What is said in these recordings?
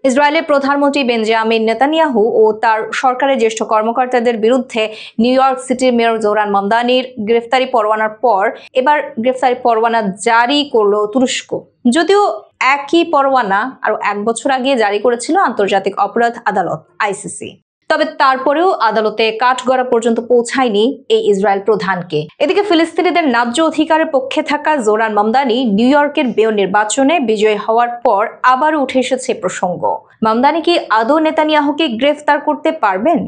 ইসরায়েলের প্রধানমন্ত্রী Benjamin Netanyahu ও তার সরকারের জ্যেষ্ঠ কর্মকর্তাদের বিরুদ্ধে নিউ ইয়র্ক সিটির মেয়র জোরান মামদানির গ্রেফতারি পরোয়ানার পর এবার গ্রেফতারি পরোয়ানা জারি করল তুরস্ক। যদিও একই পরোয়ানা আরো 1 বছর আগে জারি করেছিল আন্তর্জাতিক অপরাধ আদালত আইসিসি। তবে তারপরেও আদালতে কাঠগড়া পর্যন্ত পৌঁছায়নি এই ইসরায়েল প্রধানকে। এদিকে ফিলিস্তিনিদের ন্যায্য অধিকারের পক্ষে থাকা জোরান মামদানি নিউ ইয়র্কের মেয়র নির্বাচনে বিজয়ী হওয়ার পর আবারও উঠে এসেছে প্রসঙ্গ। মামদানি কি আদৌ নেতানিয়াহুকে গ্রেফতার করতে পারবেন?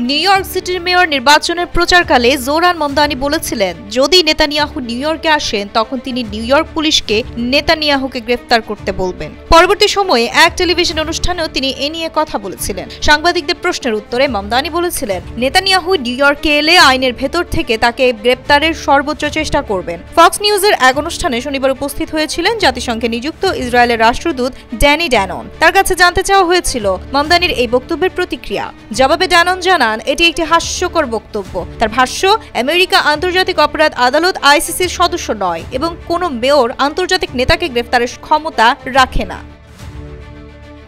নিউ ইয়র্ক সিটির মেয়র নির্বাচনের প্রচারকালে জোরান মামদানি বলেছিলেন, যদি নেতানিয়াহু নিউ ইয়র্কে আসেন তখন তিনি নিউ ইয়র্ক পুলিশকে নেতানিয়াহুকে গ্রেফতার করতে বলবেন। পরবর্তী সময়ে এক টেলিভিশন অনুষ্ঠানেও তিনি এ নিয়ে কথা বলেছিলেন। সাংবাদিকদের প্রশ্নের উত্তরে মামদানি বলেছিলেন, নেতানিয়াহু নিউ ইয়র্কে এলে আইনের ভেতর থেকে তাকে গ্রেফতারের সর্বোচ্চ চেষ্টা করবেন। ফক্স নিউজের এক অনুষ্ঠানে শনিবার উপস্থিত হয়েছিলেন জাতিসংঘে নিযুক্ত ইসরায়েলের রাষ্ট্রদূত ড্যানি ড্যানন। তার কাছে জানতে চাওয়া হয়েছিল মামদানির এই বক্তব্যের প্রতিক্রিয়া। জবাবে ড্যানন জানান, এটি একটি হাস্যকর বক্তব্য। তার ভাষ্য, আমেরিকা আন্তর্জাতিক অপরাধ আদালত আইসিসির সদস্য নয় এবং কোনো মেয়র আন্তর্জাতিক নেতাকে গ্রেফতারের ক্ষমতা রাখে না।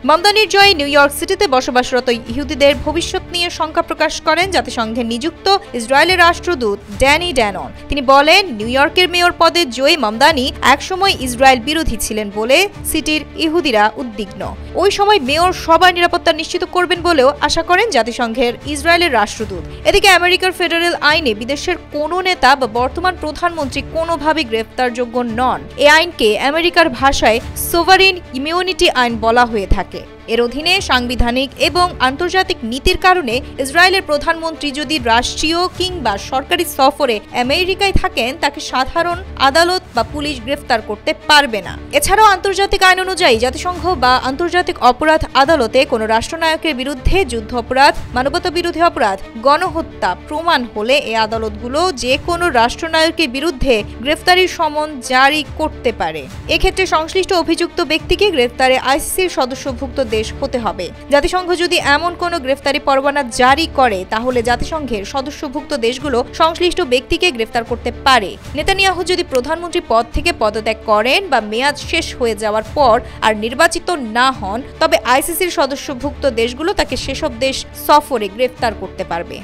মামদানির জয়ে নিউ ইয়র্ক সিটিতে বসবাসরত ইহুদিদের ভবিষ্যৎ নিয়ে শঙ্কা প্রকাশ করেন জাতিসংঘে নিযুক্ত ইসরায়েলের রাষ্ট্রদূত ড্যানি ড্যানন। তিনি বলেন, নিউ ইয়র্কের মেয়র পদে জয়ী মামদানি একসময় ইসরায়েল বিরোধী ছিলেন বলে সিটির ইহুদিরা উদ্বিগ্ন। ওই সময় মেয়র সবার নিরাপত্তা নিশ্চিত করবেন বলেও আশা করেন জাতিসংঘের ইসরায়েলের রাষ্ট্রদূত। এদিকে আমেরিকার ফেডারেল আইনে বিদেশের কোনো নেতা বা বর্তমান প্রধানমন্ত্রী কোনোভাবেই গ্রেফতারযোগ্য নন। এ আইনকে আমেরিকার ভাষায় সোভারিন ইমিউনিটি আইন বলা হয়ে থাকে। এর অধীনে সাংবিধানিক এবং আন্তর্জাতিক নীতির কারণে ইসরায়েলের প্রধানমন্ত্রী যদি রাষ্ট্রীয় কিংবা সরকারি সফরে আমেরিকায় থাকেন, তাকে সাধারণ আদালত বা পুলিশ গ্রেফতার করতে পারবে না। এছাড়াও আন্তর্জাতিক আইন অনুযায়ী জাতিসংঘ বা আন্তর্জাতিক অপরাধ আদালতে কোনো রাষ্ট্রনায়কের বিরুদ্ধে যুদ্ধ অপরাধ, মানবতা বিরোধী অপরাধ, গণহত্যা প্রমাণ হলে এই আদালতগুলো যে কোনো রাষ্ট্রনায়কের বিরুদ্ধে গ্রেফতারির সমন জারি করতে পারে। এক্ষেত্রে সংশ্লিষ্ট অভিযুক্ত ব্যক্তিকে গ্রেফতারে আইসিসির সদস্যভুক্ত দেশ হতে হবে। জাতিসংঘ যদি এমন কোনো গ্রেফতারি পরোয়ানা জারি করে, তাহলে জাতিসংঘের সদস্যভুক্ত দেশগুলো সংশ্লিষ্ট ব্যক্তিকে গ্রেফতার করতে পারে। নেতানিয়াহু যদি প্রধানমন্ত্রী পদ থেকে পদত্যাগ করেন বা মেয়াদ শেষ হয়ে যাওয়ার পর আর নির্বাচিত না হন, তবে আইসিসির সদস্যভুক্ত দেশগুলো তাকে সেসব দেশ সফরে গ্রেফতার করতে পারবে।